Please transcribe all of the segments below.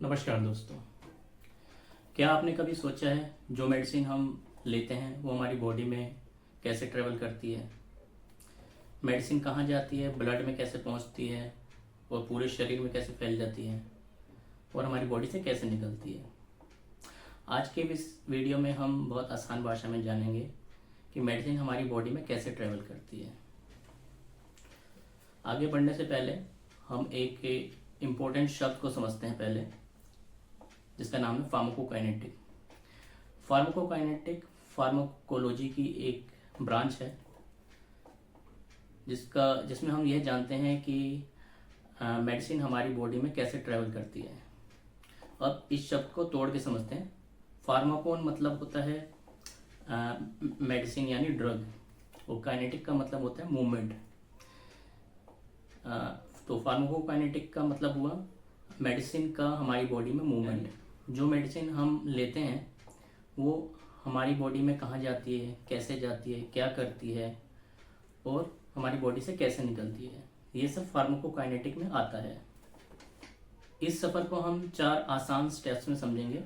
नमस्कार दोस्तों। क्या आपने कभी सोचा है जो मेडिसिन हम लेते हैं वो हमारी बॉडी में कैसे ट्रेवल करती है? मेडिसिन कहाँ जाती है, ब्लड में कैसे पहुँचती है और पूरे शरीर में कैसे फैल जाती है और हमारी बॉडी से कैसे निकलती है? आज के इस वीडियो में हम बहुत आसान भाषा में जानेंगे कि मेडिसिन हमारी बॉडी में कैसे ट्रेवल करती है। आगे बढ़ने से पहले हम एक इम्पोर्टेंट शब्द को समझते हैं पहले, जिसका नाम है फार्माकोकाइनेटिक। फार्माकोकाइनेटिक फार्माकोलॉजी की एक ब्रांच है जिसमें हम यह जानते हैं कि मेडिसिन हमारी बॉडी में कैसे ट्रेवल करती है। अब इस शब्द को तोड़ के समझते हैं। फार्माकोन मतलब होता है मेडिसिन यानी ड्रग, और काइनेटिक का मतलब होता है मूवमेंट। तो फार्माकोकाइनेटिक का मतलब हुआ मेडिसिन का हमारी बॉडी में मूवमेंट। जो मेडिसिन हम लेते हैं वो हमारी बॉडी में कहाँ जाती है, कैसे जाती है, क्या करती है और हमारी बॉडी से कैसे निकलती है, ये सब फार्माकोकाइनेटिक में आता है। इस सफ़र को हम 4 आसान स्टेप्स में समझेंगे: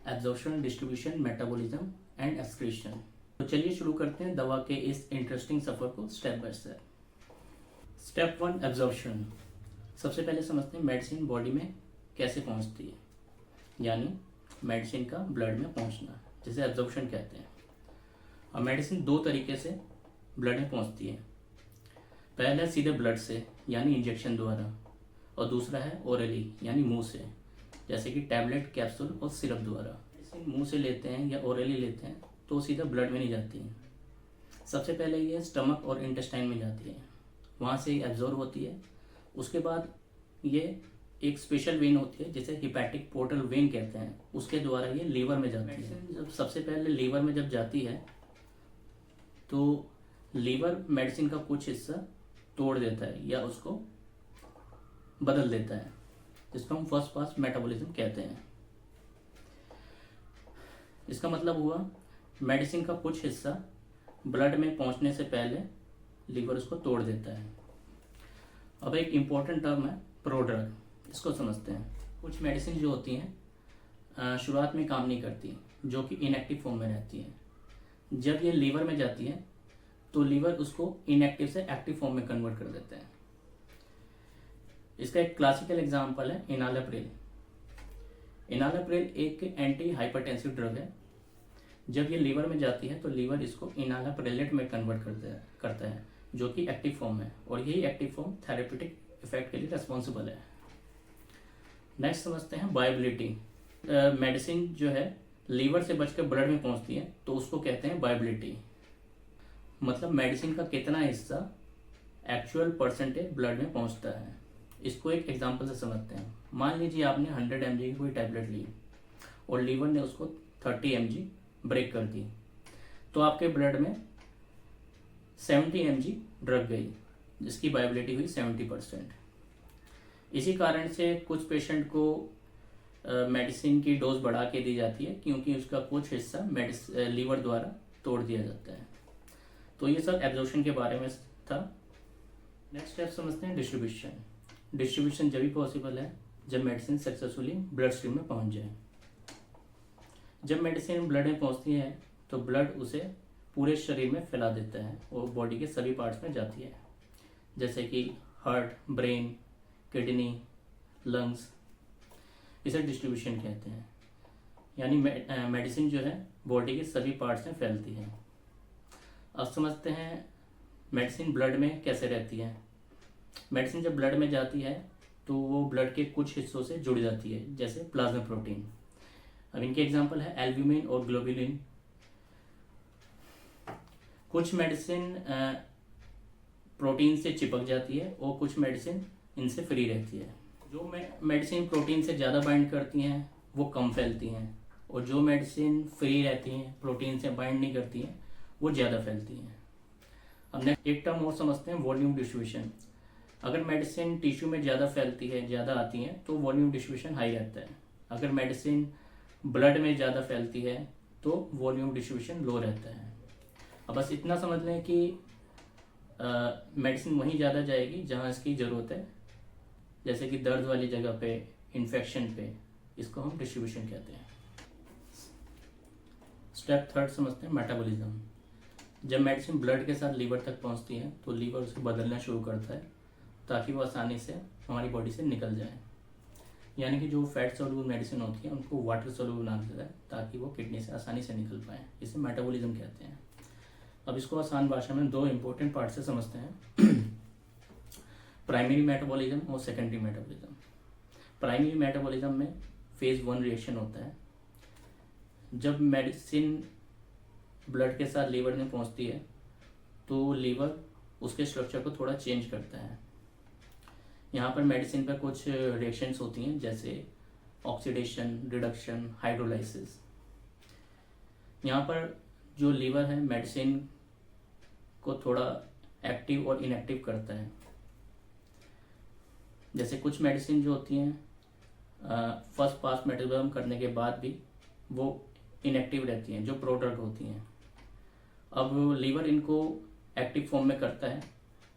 absorption, distribution, metabolism and excretion. तो चलिए शुरू करते हैं दवा के इस इंटरेस्टिंग सफ़र को step by step. Step 1, absorption. सबसे पहले समझते हैं मेडिसिन बॉडी में कैसे पहुंचती है, यानी मेडिसिन का ब्लड में पहुंचना, जिसे एब्जॉर्प्शन कहते हैं। और मेडिसिन 2 तरीके से ब्लड में पहुंचती है। पहला सीधे ब्लड से यानी इंजेक्शन द्वारा, और दूसरा है ओरली यानी मुंह से, जैसे कि टैबलेट, कैप्सूल और सिरप द्वारा। मेडिसिन मुंह से लेते हैं या ओरली लेते हैं तो सीधा ब्लड में नहीं जाती है। सबसे पहले ये स्टमक और इंटेस्टाइन में जाती है, वहाँ से एब्जॉर्ब होती है। उसके बाद ये एक स्पेशल वेन होती है जिसे हिपैटिक पोर्टल वेन कहते हैं, उसके द्वारा ये लीवर में जाती है। जब सबसे पहले लीवर में जब जाती है तो लीवर मेडिसिन का कुछ हिस्सा तोड़ देता है या उसको बदल देता है, जिसको हम फर्स्ट पास मेटाबॉलिज्म कहते हैं। इसका मतलब हुआ मेडिसिन का कुछ हिस्सा ब्लड में पहुंचने से पहले लीवर उसको तोड़ देता है। अब एक इम्पॉर्टेंट टर्म है प्रोड्रग, इसको समझते हैं। कुछ मेडिसिन जो होती हैं शुरुआत में काम नहीं करती, जो कि इनएक्टिव फॉर्म में रहती हैं। जब ये लीवर में जाती है तो लीवर उसको इनएक्टिव से एक्टिव फॉर्म में कन्वर्ट कर देते हैं। इसका एक क्लासिकल एग्जांपल है इनालाप्रिल। इनालाप्रिल एक एंटी हाइपरटेंसिव ड्रग है। जब ये लीवर में जाती है तो लीवर इसको इनालाप्रिलेट में कन्वर्ट करता है, जो कि एक्टिव फॉर्म है, और यही एक्टिव फॉर्म थेरेप्यूटिक इफेक्ट के लिए रिस्पॉन्सिबल है। नेक्स्ट समझते हैं बायोबिलिटी। मेडिसिन जो है लीवर से बचकर ब्लड में पहुंचती है तो उसको कहते हैं बायोबिलिटी, मतलब मेडिसिन का कितना हिस्सा एक्चुअल परसेंटेज ब्लड में पहुंचता है। इसको एक एग्जांपल से समझते हैं। मान लीजिए आपने 100 mg की कोई टैबलेट ली और लीवर ने उसको 30 mg ब्रेक कर दी, तो आपके ब्लड में 70 mg ड्रग गई, जिसकी बायोबिलिटी हुई 70%। इसी कारण से कुछ पेशेंट को मेडिसिन की डोज बढ़ा के दी जाती है, क्योंकि उसका कुछ हिस्सा लीवर द्वारा तोड़ दिया जाता है। तो ये सब एब्जॉर्प्शन के बारे में था। नेक्स्ट स्टेप समझते हैं डिस्ट्रीब्यूशन। डिस्ट्रीब्यूशन जब भी पॉसिबल है जब मेडिसिन सक्सेसफुली ब्लड स्ट्रीम में पहुंच जाए। जब मेडिसिन ब्लड में पहुंचती है तो ब्लड उसे पूरे शरीर में फैला देता है और बॉडी के सभी पार्ट्स में जाती है, जैसे कि हार्ट, ब्रेन, किडनी, लंग्स। इसे डिस्ट्रीब्यूशन कहते हैं, यानी मेडिसिन जो है बॉडी के सभी पार्ट्स में फैलती है। अब समझते हैं मेडिसिन ब्लड में कैसे रहती है। मेडिसिन जब ब्लड में जाती है तो वो ब्लड के कुछ हिस्सों से जुड़ जाती है, जैसे प्लाज्मा प्रोटीन। अब इनके एग्जांपल है एल्ब्यूमिन और ग्लोबुलिन। कुछ मेडिसिन प्रोटीन से चिपक जाती है और कुछ मेडिसिन इनसे फ्री रहती है। जो मेडिसिन प्रोटीन से ज़्यादा बाइंड करती हैं वो कम फैलती हैं, और जो मेडिसिन फ्री रहती हैं, प्रोटीन से बाइंड नहीं करती हैं, वो ज़्यादा फैलती हैं। अब नेक्स्ट एक टर्म और समझते हैं वॉल्यूम डिस्ट्रीब्यूशन। अगर मेडिसिन टिश्यू में ज़्यादा फैलती है, ज़्यादा आती हैं, तो वॉल्यूम डिस्ट्रीब्यूशन हाई रहता है। अगर मेडिसिन ब्लड में ज़्यादा फैलती है तो वॉल्यूम डिस्ट्रीब्यूशन लो रहता है। अब बस इतना समझ लें कि मेडिसिन वहीं ज़्यादा जाएगी जहाँ इसकी ज़रूरत है, जैसे कि दर्द वाली जगह पे, इन्फेक्शन पे, इसको हम डिस्ट्रीब्यूशन कहते हैं। स्टेप थर्ड समझते हैं मेटाबॉलिज्म। जब मेडिसिन ब्लड के साथ लीवर तक पहुंचती है तो लीवर उसे बदलना शुरू करता है ताकि वो आसानी से हमारी बॉडी से निकल जाए। यानी कि जो फैट सोल्यूबल मेडिसिन होती है उनको वाटर सोल्यूबल बना देता है ताकि वो किडनी से आसानी से निकल पाए। इसे मेटाबॉलिज्म कहते हैं। अब इसको आसान भाषा में दो इंपॉर्टेंट पार्ट से समझते हैं, प्राइमरी मेटाबॉलिज्म और सेकेंडरी मेटाबॉलिज्म। प्राइमरी मेटाबॉलिज्म में फेज 1 रिएक्शन होता है। जब मेडिसिन ब्लड के साथ लीवर में पहुंचती है तो लीवर उसके स्ट्रक्चर को थोड़ा चेंज करता है। यहाँ पर मेडिसिन पर कुछ रिएक्शंस होती हैं जैसे ऑक्सीडेशन, रिडक्शन, हाइड्रोलाइसिस। यहाँ पर जो लीवर है मेडिसिन को थोड़ा एक्टिव और इनएक्टिव करता है। जैसे कुछ मेडिसिन जो होती हैं फर्स्ट पास मेटाबॉलिज्म करने के बाद भी वो इनएक्टिव रहती हैं, जो प्रोड्रग होती हैं। अब लीवर इनको एक्टिव फॉर्म में करता है।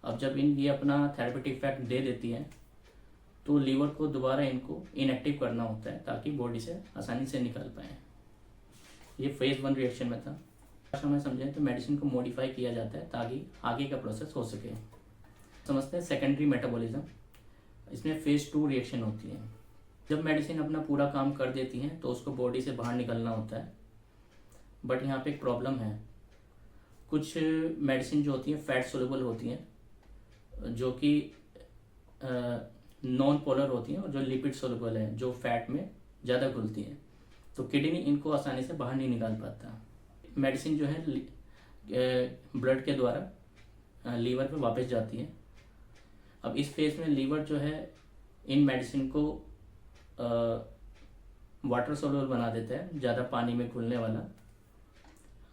अब जब ये अपना थेरेपेटिक इफेक्ट दे देती है तो लीवर को दोबारा इनको इनएक्टिव करना होता है ताकि बॉडी से आसानी से निकल पाए। ये फेज 1 रिएक्शन में था। भाषा में समझें तो मेडिसिन को मॉडिफाई किया जाता है ताकि आगे का प्रोसेस हो सके। समझते हैं सेकेंडरी मेटाबॉलिज्म। इसमें फेज 2 रिएक्शन होती है। जब मेडिसिन अपना पूरा काम कर देती हैं तो उसको बॉडी से बाहर निकलना होता है। बट यहाँ पे एक प्रॉब्लम है। कुछ मेडिसिन जो होती हैं फैट सोल्यूबल होती हैं, जो कि नॉन पोलर होती हैं, और जो लिपिड सोल्यूबल है, जो फैट में ज़्यादा घुलती हैं, तो किडनी इनको आसानी से बाहर नहीं निकाल पाता। मेडिसिन जो है ब्लड के द्वारा लीवर पे वापस जाती है। अब इस फेज में लीवर जो है इन मेडिसिन को वाटर सोल्यूबल बना देता है, ज़्यादा पानी में घुलने वाला।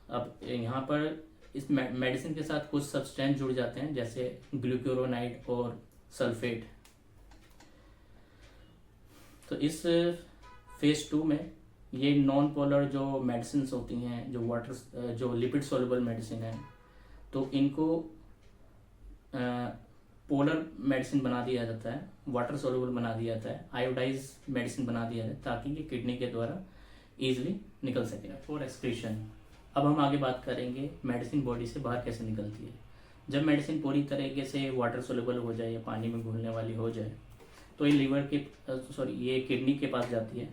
अब यहाँ पर इस मेडिसिन के साथ कुछ सब्सटेंस जुड़ जाते हैं जैसे ग्लूक्यूरोनाइड और सल्फेट। तो इस फेज 2 में ये नॉन पोलर जो मेडिसिन होती हैं, जो लिपिड सोल्यूबल मेडिसिन है, तो इनको पोलर मेडिसिन बना दिया जाता है, वाटर सोल्यूबल बना दिया जाता है, आयोडाइज मेडिसिन बना दिया जाता है ताकि ये किडनी के द्वारा ईजिली निकल सके। For excretion. अब हम आगे बात करेंगे मेडिसिन बॉडी से बाहर कैसे निकलती है। जब मेडिसिन पूरी तरीके से वाटर सोल्यूबल हो जाए या पानी में घुलने वाली हो जाए तो ये किडनी के पास जाती है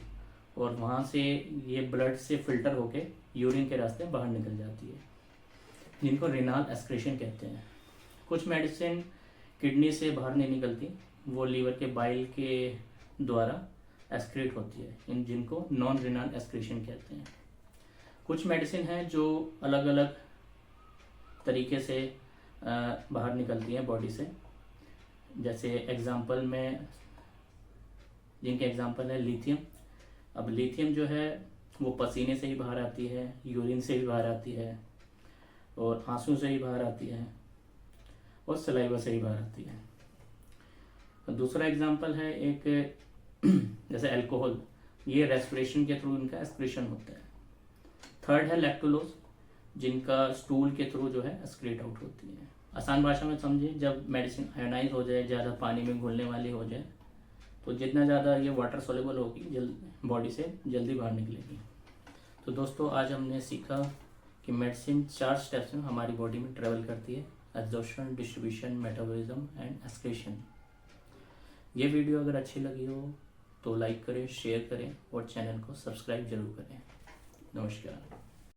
और वहाँ से ये ब्लड से फिल्टर होके यूरिन के रास्ते बाहर निकल जाती है, जिनको रेनाल एक्सक्रीशन कहते हैं। कुछ मेडिसिन किडनी से बाहर नहीं निकलती, वो लीवर के बाइल के द्वारा एक्सक्रीट होती है, जिनको नॉन रेनाल एक्सक्रीशन कहते हैं। कुछ मेडिसिन हैं जो अलग अलग तरीके से बाहर निकलती हैं बॉडी से। जैसे एग्जांपल में जिनके एग्जांपल है लिथियम। अब लिथियम जो है वो पसीने से ही बाहर आती है, यूरिन से भी बाहर आती है, और आंसू से ही बाहर आती है, और सलाइवा से ही बाहर आती है। दूसरा एग्जांपल है एक जैसे अल्कोहल, ये रेस्पिरेशन के थ्रू इनका एक्सक्रीशन होता है। थर्ड है लैक्टोलोज, जिनका स्टूल के थ्रू जो है एक्सक्रीट आउट होती है। आसान भाषा में समझिए, जब मेडिसिन आयोनाइज हो जाए, ज़्यादा पानी में घुलने वाली हो जाए, तो जितना ज़्यादा ये वाटर सोल्यूबल होगी बॉडी से जल्दी बाहर निकलेगी। तो दोस्तों आज हमने सीखा कि मेडिसिन 4 स्टेप्स में हमारी बॉडी में ट्रेवल करती है: absorption, distribution, metabolism and excretion. ये वीडियो अगर अच्छी लगी हो तो लाइक करें, शेयर करें और चैनल को सब्सक्राइब जरूर करें। नमस्कार।